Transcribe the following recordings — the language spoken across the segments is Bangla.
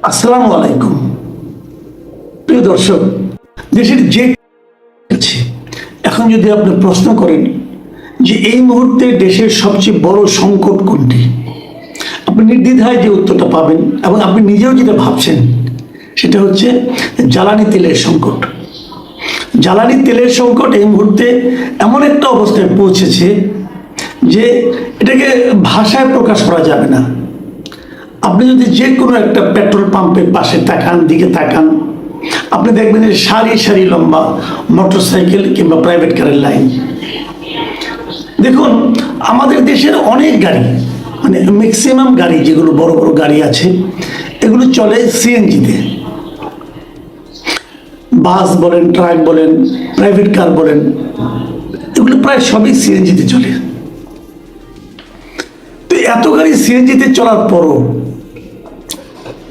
আসসালামু আলাইকুম। প্রিয় দর্শক, দেশের যে আছে এখন যদি আপনি প্রশ্ন করেন যে এই মুহূর্তে দেশের সবচেয়ে বড় সংকট কোনটি, আপনি নির্দ্বিধায় যে উত্তরটা পাবেন এবং আপনি নিজেও যেটা ভাবছেন সেটা হচ্ছে জ্বালানি তেলের সংকট। জ্বালানি তেলের সংকট এই মুহূর্তে এমন একটা অবস্থায় পৌঁছেছে যে এটাকে ভাষায় প্রকাশ করা যাবে না। আপনি যদি যে কোনো একটা পেট্রোল পাম্পের পাশে দিকে তাকান, আপনি দেখবেন সারি সারি লম্বা মোটরসাইকেল কিংবা প্রাইভেট কারের লাইন। দেখুন, আমাদের দেশের অনেক গাড়ি, মানে ম্যাক্সিমাম গাড়ি যেগুলো বড় বড় গাড়ি আছে এগুলো চলে সিএনজিতে। বাস বলেন, ট্রাক বলেন, প্রাইভেট কার বলেন, এগুলো প্রায় সবই সিএনজিতে চলে। তো এত গাড়ি সিএনজিতে চলার পরও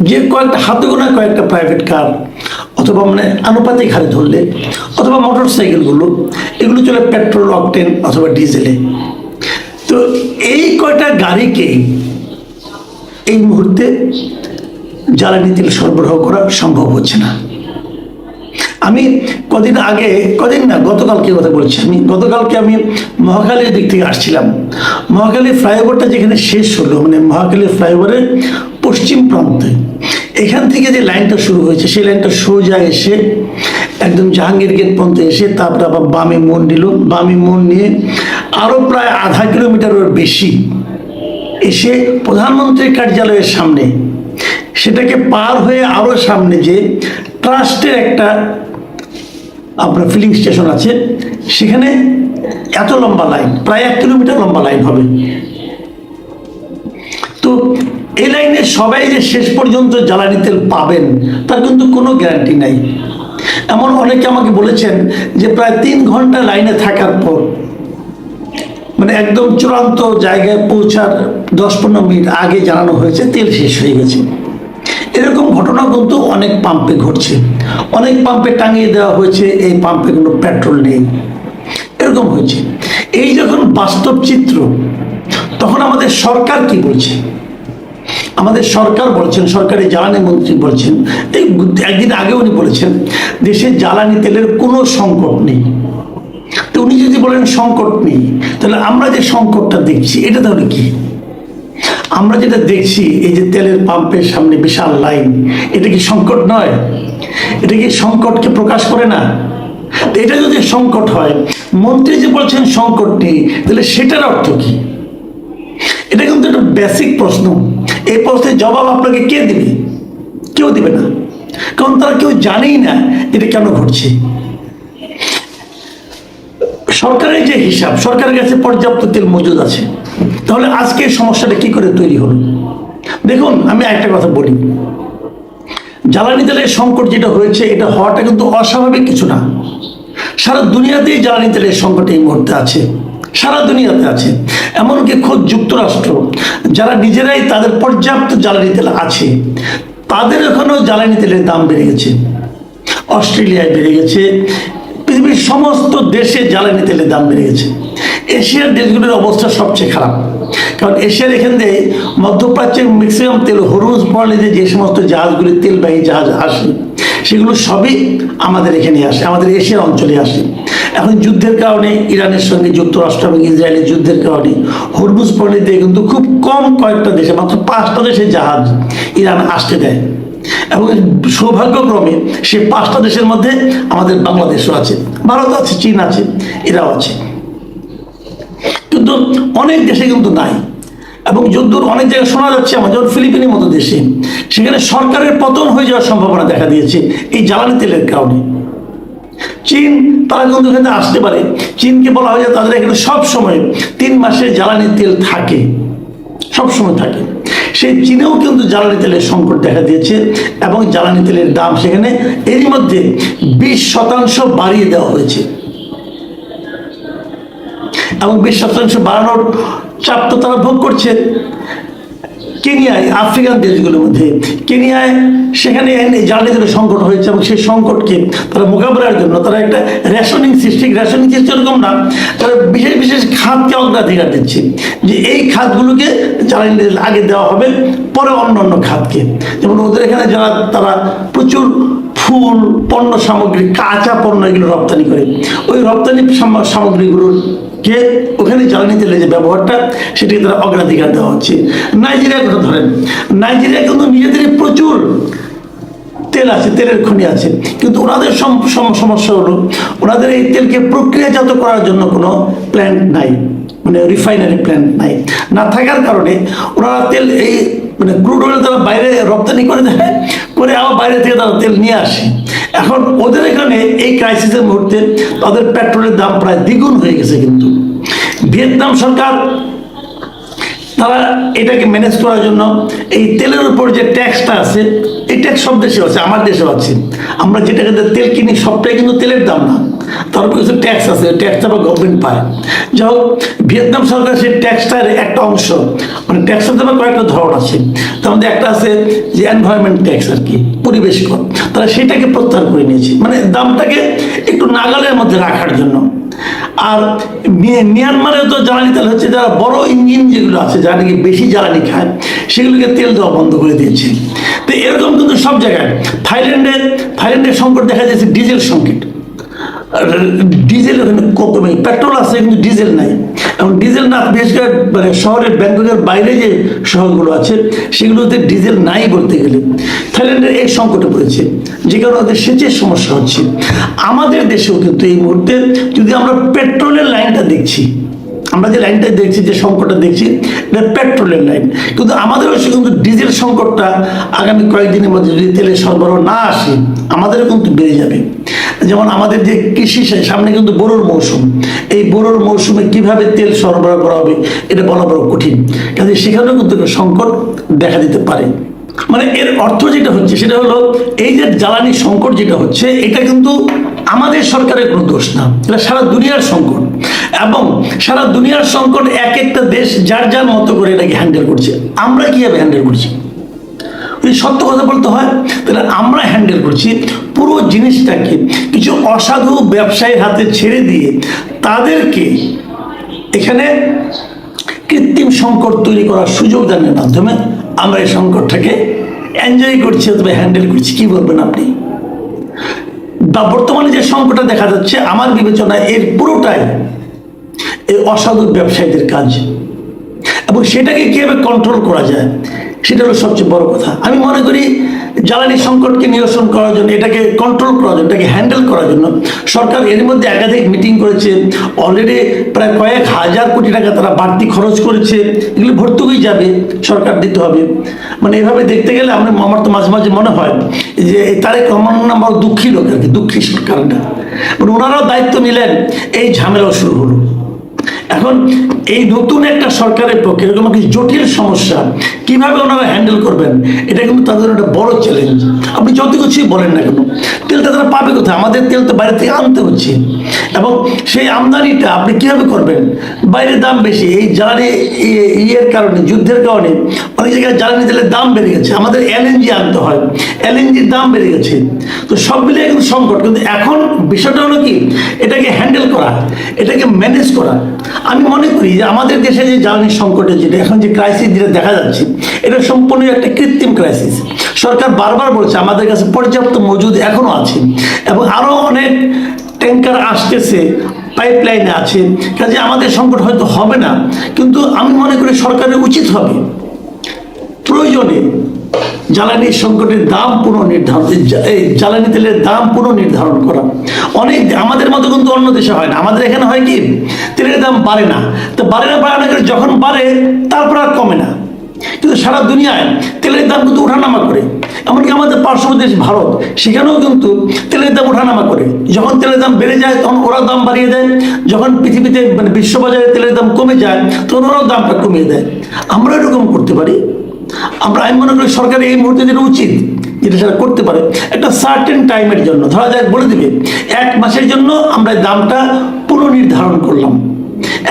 যে কয়েকটা হাতে গোনা কয়েকটা প্রাইভেট কার অথবা মানে আনুপাতিক হারে ধরলে অথবা মোটর সাইকেলগুলো এগুলো চলে পেট্রোল, অকটেন অথবা ডিজেলে। তো এই কয়টা গাড়িকে এই মুহূর্তে জ্বালানি তেল সরবরাহ করা সম্ভব হচ্ছে না। আমি গতকালকে কথা বলছি। গতকালকে আমি মহাখালীর দিক থেকে আসছিলাম। মহাখালী ফ্লাইওভারটা যেখানে শেষ হলো, মানে মহাখালী ফ্লাইওভারের পশ্চিম প্রান্তে, এখান থেকে যে লাইনটা শুরু হয়েছে সেই লাইনটা সোজা এসে একদম জাহাঙ্গীর গেট পর্যন্ত এসে তারপরে আবার বামে মোড় নিল। বামে মোড় নিয়ে আরও প্রায় আধা কিলোমিটারের বেশি এসে প্রধানমন্ত্রীর কার্যালয়ের সামনে, সেটাকে পার হয়ে আরও সামনে যে ট্রাস্টের একটা আপনার ফিলিং স্টেশন আছে, সেখানে এত লম্বা লাইন, প্রায় 1 কিলোমিটার লম্বা লাইন হবে। তো এই লাইনে সবাই যে শেষ পর্যন্ত জ্বালানি তেল পাবেন তার কিন্তু কোনো গ্যারান্টি নাই। এমন অনেকে আমাকে বলেছেন যে প্রায় 3 ঘন্টা লাইনে থাকার পর, মানে একদম চূড়ান্ত জায়গায় পৌঁছার 10-15 মিনিট আগে জানানো হয়েছে তেল শেষ হয়ে গেছে। এরকম ঘটনা কিন্তু অনেক পাম্পে ঘটছে। অনেক পাম্পে টাঙিয়ে দেওয়া হয়েছে এই পাম্পে কোনো পেট্রোল নেই, এরকম হয়েছে। এই যখন বাস্তব চিত্র, তখন আমাদের সরকার কি বলছে? আমাদের সরকার বলছেন, সরকারি জ্বালানি মন্ত্রী বলছেন, এই একদিন আগে উনি বলেছেন দেশে জ্বালানি তেলের কোনো সংকট নেই। তো উনি যদি বলেন সংকট নেই, তাহলে আমরা যে সংকটটা দেখছি এটা তাহলে কি? আমরা যেটা দেখছি এই যে তেলের পাম্পের সামনে বিশাল লাইন, এটা কি সংকট নয়? এটা কি সংকটকে প্রকাশ করে না? এটা যদি সংকট হয়, মন্ত্রী যে বলছেন সংকট নেই, তাহলে সেটার অর্থ কি? এটা কিন্তু একটা বেসিক প্রশ্ন। এই প্রশ্নের জবাব আপনাকে কে দিবে? কেউ দিবে না, কারণ তারা কেউ জানেই না এটা কেন ঘটছে। সরকারের যে হিসাব, সরকারের কাছে পর্যাপ্ত তেল মজুদ আছে, তাহলে আজকে সমস্যাটা কি করে তৈরি হলো? দেখুন, আমি একটা কথা বলি, জ্বালানি তেলের সংকট যেটা হয়েছে, এটা হওয়াটা কিন্তু অস্বাভাবিক কিছু না। সারা দুনিয়াতেই জ্বালানি তেলের সংকট এই মুহূর্তে আছে, সারা দুনিয়াতে আছে। এমনকি খোদ যুক্তরাষ্ট্র, যারা নিজেরাই তাদের পর্যাপ্ত জ্বালানি তেল আছে, তাদের এখনও জ্বালানি তেলের দাম বেড়ে গেছে। অস্ট্রেলিয়ায় বেড়ে গেছে, পৃথিবীর সমস্ত দেশে জ্বালানি তেলের দাম বেড়ে গেছে। এশিয়ার দেশগুলোর অবস্থা সবচেয়ে খারাপ, কারণ এশিয়ার এখান থেকে মধ্যপ্রাচ্যের ম্যাক্সিমাম তেল হরমুজ প্রণালীতে যে সমস্ত জাহাজগুলি, তেলবাহী জাহাজ আসে, সেগুলো সবই আমাদের এখানে আসে, আমাদের এশিয়ার অঞ্চলে আসে। এখন যুদ্ধের কারণে, ইরানের সঙ্গে যুক্তরাষ্ট্র এবং ইসরায়েলের যুদ্ধের কারণে হরমুজ প্রণালীতে কিন্তু খুব কম কয়েকটা দেশে, মাত্র 5টা দেশের জাহাজ ইরান আসতে দেয়। এবং সৌভাগ্যক্রমে সে 5টা দেশের মধ্যে আমাদের বাংলাদেশও আছে, ভারত আছে, চীন আছে, এরাও আছে। কিন্তু অনেক দেশে কিন্তু নাই। এবং যদ্দূর অনেক জায়গায় শোনা যাচ্ছে, আমার যেমন ফিলিপিনের মতো দেশে, সেখানে সরকারের পতন হয়ে যাওয়ার সম্ভাবনা দেখা দিয়েছে এই জ্বালানি তেলের কারণে। চীন, তারা কিন্তু এখানে আসতে পারে। চীনকে বলা হয় যে তাদের এখানে সবসময় 3 মাসের জ্বালানি তেল থাকে, সবসময় থাকে। সেই চীনেও কিন্তু জ্বালানি তেলের সংকট দেখা দিয়েছে এবং জ্বালানি তেলের দাম সেখানে এরই মধ্যে 20% বাড়িয়ে দেওয়া হয়েছে। এবং 20% বাড়ানোর চাপ তো তারা ভোগ করছে। কেনিয়ায়, আফ্রিকান দেশগুলোর মধ্যে কেনিয়ায়, সেখানে জ্বালানি তেলের সংকট হয়েছে এবং সেই সংকটকে তারা মোকাবেলার জন্য তারা একটা রেশনিং সিস্টেম এরকম না, তারা বিশেষ বিশেষ খাতকে অগ্রাধিকার দিচ্ছে যে এই খাতগুলোকে জ্বালানি তেল আগে দেওয়া হবে, পরে অন্য অন্য খাতকে। যেমন ওদের এখানে যারা তারা প্রচুর ফুল, পণ্য সামগ্রী, কাঁচা পণ্য এগুলো রপ্তানি করে, ওই রপ্তানি সামগ্রীগুলোকে ওখানে জ্বালানি তেলের যে ব্যবহারটা সেটাকে তারা অগ্রাধিকার দেওয়া হচ্ছে। নাইজেরিয়ার কথা ধরেন, নাইজেরিয়া কিন্তু নিজেদেরই প্রচুর তেল আছে, তেলের খনি আছে, কিন্তু ওনাদের সমস্যা হলো ওনাদের এই তেলকে প্রক্রিয়াজাত করার জন্য কোনো প্ল্যান্ট নাই, মানে রিফাইনারি প্ল্যান্ট নাই। না থাকার কারণে ওনারা তেল এই মানে ক্রুড অয়েল তারা বাইরে রপ্তানি করে দেয়, করে আবার বাইরে থেকে তারা তেল নিয়ে আসে। এখন ওদের এখানে এই ক্রাইসিসের মুহূর্তে তাদের পেট্রোলের দাম প্রায় দ্বিগুণ হয়ে গেছে। কিন্তু ভিয়েতনাম সরকার তারা এটাকে ম্যানেজ করার জন্য এই তেলের উপর যে ট্যাক্সটা আছে, এই ট্যাক্স সব দেশে আছে, আমার দেশেও আছে। আমরা যে টাকাতে তেল কিনি সবটাই কিন্তু তেলের দাম না, তার উপর কিছু ট্যাক্স আছে, ট্যাক্সটা আবার গভর্নমেন্ট পায়। যাই হোক, ভিয়েতনাম সরকার সেই ট্যাক্সটার একটা অংশ, মানে ট্যাক্সের তো কয়েকটা ধরন আছে, তার মধ্যে একটা আছে যে এনভায়রনমেন্ট ট্যাক্স আর কি, পরিবেশ কর, তারা সেটাকে প্রত্যাহার করে নিয়েছে, মানে দামটাকে একটু নাগালের মধ্যে রাখার জন্য। আর মিয়ানমারেও তো জ্বালানি তেল হচ্ছে, যারা বড় ইঞ্জিন যেগুলো আছে, যারা নাকি বেশি জ্বালানি খায়, সেগুলোকে তেল দেওয়া বন্ধ করে দিয়েছে। তো এরকম কিন্তু সব জায়গায়। থাইল্যান্ডের সংকট দেখা যাচ্ছে ডিজেল সংকট, ডিজেল ওখানে পেট্রোল আছে কিন্তু ডিজেল নাই। এবং ডিজেল না, বিশেষ করে মানে শহরের ব্যাংককের বাইরে যে শহরগুলো আছে সেগুলোতে ডিজেল নাই বলতে গেলে। থাইল্যান্ডের এই সংকটে পড়েছে, যে কারণে ওদের সেচের সমস্যা হচ্ছে। আমাদের দেশেও কিন্তু এই মুহূর্তে যদি আমরা পেট্রোলের লাইনটা দেখছি, আমরা যে লাইনটা দেখছি, যে সংকটটা দেখছি, এটা পেট্রোলের লাইন, কিন্তু আমাদেরও কিন্তু ডিজেল সংকটটা আগামী কয়েকদিনের মধ্যে যদি তেলের সরবরাহ না আসে আমাদেরও কিন্তু বেড়ে যাবে। যেমন আমাদের যে কৃষি, সামনে কিন্তু বোরোর মৌসুম, এই বোরোর মৌসুমে কিভাবে তেল সরবরাহ করা হবে এটা বলা বড় কঠিন, কাজে সেখানেও কিন্তু সংকট দেখা দিতে পারে। মানে এর অর্থ যেটা হচ্ছে সেটা হলো, এই যে জ্বালানি সংকট যেটা হচ্ছে, এটা কিন্তু আমাদের সরকারের কোনো দোষ না, এটা সারা দুনিয়ার সংকট। এবং সারা দুনিয়ার সংকট এক একটা দেশ যার যার মতো করে এটাকে হ্যান্ডেল করছে। আমরা কিভাবে হ্যান্ডেল করছি, যদি সত্য কথা বলতে হয় তাহলে আমরা হ্যান্ডেল করছি পুরো জিনিসটাকে কিছু অসাধু ব্যবসায়ীর হাতে ছেড়ে দিয়ে তাদেরকে এখানে কৃত্রিম সংকট তৈরি করার সুযোগ দানের মাধ্যমে আমরা এই সংকটটাকে এনজয় করছি অথবা হ্যান্ডেল করছি। কি বলবেন আপনি? বা বর্তমানে যে সংকটটা দেখা যাচ্ছে, আমার বিবেচনায় এর পুরোটাই এই অসাধু ব্যবসায়ীদের কাজ, এবং সেটাকে কিভাবে কন্ট্রোল করা যায় সেটা হলো সবচেয়ে বড় কথা। আমি মনে করি জ্বালানি সংকটকে নিরসন করার জন্য, এটাকে কন্ট্রোল করার জন্য, এটাকে হ্যান্ডেল করার জন্য সরকার এর মধ্যে একাধিক মিটিং করেছে। অলরেডি প্রায় কয়েক হাজার কোটি টাকা তারা বাড়তি খরচ করেছে, এগুলো ভর্তুকি যাবে, সরকার দিতে হবে। মানে এভাবে দেখতে গেলে আমার তো মাঝে মাঝে মনে হয় যে তারেক রহমান আমার দুঃখী লোক আর কি, দুঃখী সরকারটা, মানে ওনারাও দায়িত্ব নিলেন, এই ঝামেলাও শুরু হলো। এখন এই নতুন একটা সরকারের পক্ষে এরকম একটি জটিল সমস্যা কিভাবে ওনারা হ্যান্ডেল করবেন, এটা কিন্তু তাদের একটা বড় চ্যালেঞ্জ। আপনি যত কিছুই বলেন না কেন, তেলটা তারা পাবে কোথায়? আমাদের তেল তো বাইরে থেকে আনতে হচ্ছে, এবং সেই আমদানিটা আপনি কিভাবে করবেন? বাইরের দাম বেশি, এই জ্বালানি ইয়ের কারণে, যুদ্ধের কারণে অনেক জায়গায় জ্বালানি তেলের দাম বেড়ে গেছে, আমাদের এলএনজি আনতে হয়, এলএনজির দাম বেড়ে গেছে। তো সব মিলিয়ে কিন্তু সংকট। কিন্তু এখন বিষয়টা হলো কি, এটাকে হ্যান্ডেল করা, এটাকে ম্যানেজ করা। আমি মনে করি যে আমাদের দেশে যে জ্বালানি সংকটের যেটা এখন যে ক্রাইসিস যেটা দেখা যাচ্ছে, এটা সম্পূর্ণ একটা কৃত্রিম ক্রাইসিস। সরকার বারবার বলছে আমাদের কাছে পর্যাপ্ত মজুদ এখনো আছে, এবং আরো অনেক ট্যাঙ্কার আসতেছে, পাইপলাইনে আছে, কাজে আমাদের সংকট হয়তো হবে না। কিন্তু আমি মনে করি সরকারের উচিত হবে প্রয়োজনে জ্বালানি সংকটের দাম পুনর্নির্ধারণ, জ্বালানি তেলের দাম পুনর্নির্ধারণ করা। অনেক আমাদের মতো কিন্তু অন্য দেশে হয় না। আমাদের এখানে হয় কি, তেলের দাম বাড়ে না, তো বাড়ে না করে যখন বাড়ে তারপর আর কমে না। কিন্তু সারা দুনিয়ায় তেলের দাম কিন্তু ওঠানামা করে। এমনকি আমাদের পার্শ্ববর্তী দেশ ভারত, সেখানেও কিন্তু তেলের দাম ওঠানামা করে। যখন তেলের দাম বেড়ে যায় তখন ওরা দাম বাড়িয়ে দেয়, যখন পৃথিবীতে মানে বিশ্ববাজারে তেলের দাম কমে যায় তখন ওরাও দামটা কমিয়ে দেয়। আমরা এরকম করতে পারি। আমি মনে করি সরকার এই মুহূর্তে যেটা উচিত, যেটা সেটা করতে পারে, একটা সার্টেন টাইমের জন্য, ধরা যাক বলে দিবে 1 মাসের জন্য আমরা দামটা পুনর্নির্ধারণ করলাম,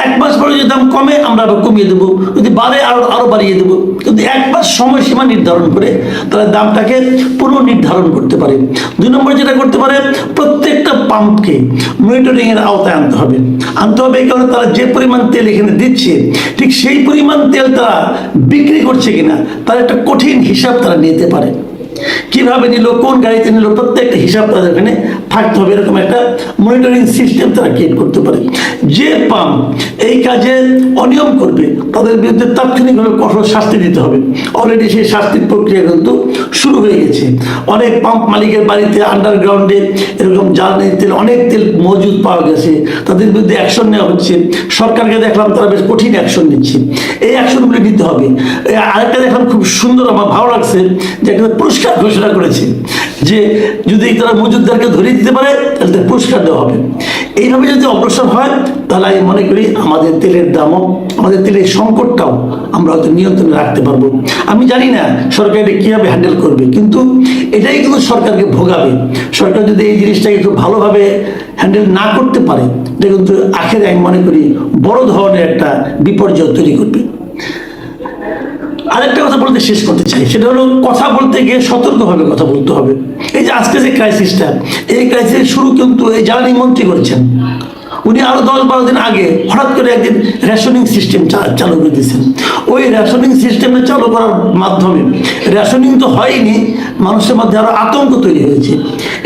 এক মাস পরে যদি দাম কমে আমরা আরো কমিয়ে দেবো, যদি বাড়ে আরো বাড়িয়ে দেবো। কিন্তু এক মাস সময়সীমা নির্ধারণ করে তারা দামটাকে পুনর্নির্ধারণ করতে পারে। 2 নম্বর যেটা করতে পারে, প্রত্যেকটা পাম্পকে মনিটরিং এর আওতায় আনতে হবে। এই কারণে তারা যে পরিমাণ তেল এখানে দিচ্ছে, ঠিক সেই পরিমাণ তেল তারা বিক্রি করছে কিনা তার একটা কঠিন হিসাব তারা নিতে পারে। কিভাবে নিল, কোন গাড়িতে নিল, প্রত্যেকটা হিসাব তাদের এখানে থাকতে হবে। এরকম একটা মনিটরিং সিস্টেম তারা ক্রিয়েট করতে পারে। যে পাম্প এই কাজে অনিয়ম করবে তাদের বিরুদ্ধে তাৎক্ষণিকভাবে কঠোর শাস্তি দিতে হবে। অলরেডি সেই শাস্তির প্রক্রিয়া কিন্তু শুরু হয়ে গেছে। অনেক পাম্প মালিকের বাড়িতে আন্ডারগ্রাউন্ডে এরকম জ্বালানি তেল, অনেক তেল মজুদ পাওয়া গেছে, তাদের বিরুদ্ধে অ্যাকশন নেওয়া হচ্ছে। সরকারকে দেখলাম তারা বেশ কঠিন অ্যাকশন নিচ্ছে, এই অ্যাকশনগুলো নিতে হবে। আরেকটা দেখলাম খুব সুন্দর, আমার ভালো লাগছে যে একটা পুরস্কার ঘোষণা করেছে যে যদি তারা মজুদদারকে ধরিয়ে দিতে পারে তাহলে তাদের পুরস্কার দেওয়া হবে। এইভাবে যদি অগ্রসর হয় তাহলে আমি মনে করি আমাদের তেলের দামও, আমাদের তেলের সংকটটাও আমরা হয়তো নিয়ন্ত্রণে রাখতে পারবো। আমি জানি না সরকার এটা কীভাবে হ্যান্ডেল করবে, কিন্তু এটাই কিন্তু সরকারকে ভোগাবে। সরকার যদি এই জিনিসটাকে একটু ভালোভাবে হ্যান্ডেল না করতে পারে, এটা কিন্তু আখেরে আমি মনে করি বড় ধরনের একটা বিপর্যয় তৈরি করবে। আরেকটা কথা বলতে শেষ করতে চাই, সেটা হলো কথা বলতে গিয়ে সতর্কভাবে কথা বলতে হবে। এই যে আজকে যে ক্রাইসিসটা, এই ক্রাইসিসের শুরু কিন্তু এই জ্বালানি মন্ত্রী করেছেন। উনি আরো 10-12 দিন আগে হঠাৎ করে একদিন রেশনিং সিস্টেম চালু করে দিয়েছেন। ওই রেশনিং সিস্টেমে চালু করার মাধ্যমে রেশনিং তো হয়নি, মানুষের মধ্যে আরো আতঙ্ক তৈরি হয়েছে।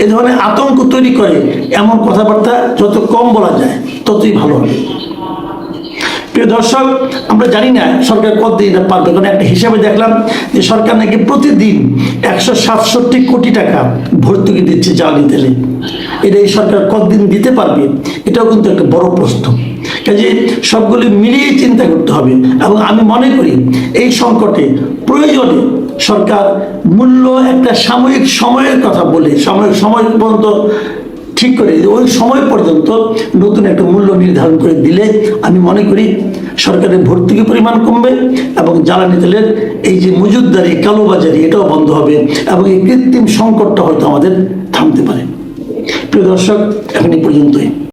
এই ধরনের আতঙ্ক তৈরি করে এমন কথাবার্তা যত কম বলা যায় ততই ভালো হবে। প্রিয় দর্শক, আমরা জানি না সরকার কতদিন এটা পারবে, কারণ একটা হিসাবে দেখলাম যে সরকার নাকি প্রতিদিন 167 কোটি টাকা ভর্তুকি দিচ্ছে জ্বালানি তেলে। এটা এই সরকার কতদিন দিতে পারবে, এটাও কিন্তু একটা বড় প্রশ্ন। কাজে সবগুলি মিলিয়ে চিন্তা করতে হবে। এবং আমি মনে করি এই সংকটে প্রয়োজনে সরকার মূল্য একটা সাময়িক সময়ের কথা বলে, সময় পর্যন্ত ঠিক করে ওই সময় পর্যন্ত নতুন একটা মূল্য নির্ধারণ করে দিলে আমি মনে করি সরকারের ভর্তুকি পরিমাণ কমবে এবং জ্বালানি তেলের এই যে মজুদদারি, কালোবাজারি, এটাও বন্ধ হবে এবং এই কৃত্রিম সংকটটা হয়তো আমাদের থামতে পারে। প্রিয় দর্শক, এখন এই পর্যন্তই।